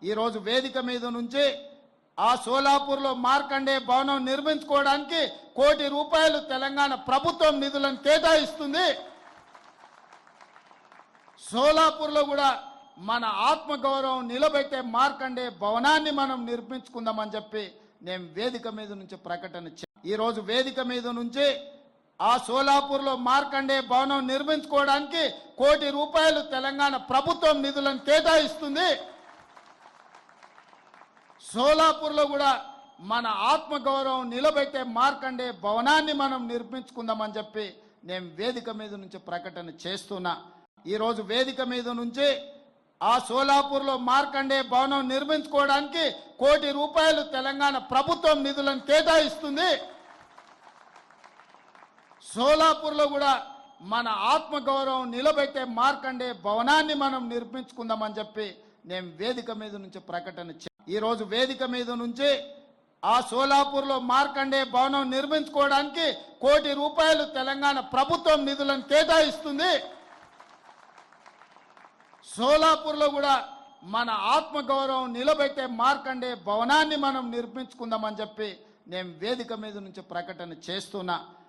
ఈ రోజు వేదిక మీద నుంచి ఆ సోలాపూర్లో మార్కండే భవనం నిర్మించుకోవడానికి ₹1 కోటి తెలంగాణ ప్రభుత్వం నిధులను కేటాయిస్తుంది. సోలాపూర్లో కూడా మన ఆత్మగౌరవం నిలబెట్టే మార్కండే భవనాన్ని మనం నిర్మించుకుందామని చెప్పి నేను వేదిక మీద నుంచి ప్రకటన ఈ రోజు వేదిక మీద నుంచి ఆ సోలాపూర్లో మార్కండే భవనం నిర్మించుకోవడానికి ₹1 కోటి తెలంగాణ ప్రభుత్వం నిధులను కేటాయిస్తుంది. సోలాపూర్లో కూడా మన ఆత్మగౌరవం నిలబెట్టే మార్కండే భవనాన్ని మనం నిర్మించుకుందామని చెప్పి నేను వేదిక మీద నుంచి ప్రకటన చేస్తున్నా. ఈ రోజు వేదిక మీద నుంచి ఆ సోలాపూర్లో మార్కండే భవనం నిర్మించుకోవడానికి ₹1 కోటి తెలంగాణ ప్రభుత్వం నిధులను కేటాయిస్తుంది. సోలాపూర్లో కూడా మన ఆత్మగౌరవం నిలబెట్టే మార్కండే భవనాన్ని మనం నిర్మించుకుందామని చెప్పి నేను వేదిక మీద నుంచి ప్రకటన ఈ రోజు వేదిక మీద నుంచి ఆ సోలాపూర్లో మార్కండే భవనం నిర్మించుకోవడానికి ₹1 కోటి తెలంగాణ ప్రభుత్వం నిధులను కేటాయిస్తుంది. సోలాపూర్లో కూడా మన ఆత్మగౌరవం నిలబెట్టే మార్కండే భవనాన్ని మనం నిర్మించుకుందామని చెప్పి నేను వేదిక మీద నుంచి ప్రకటన చేస్తున్నా.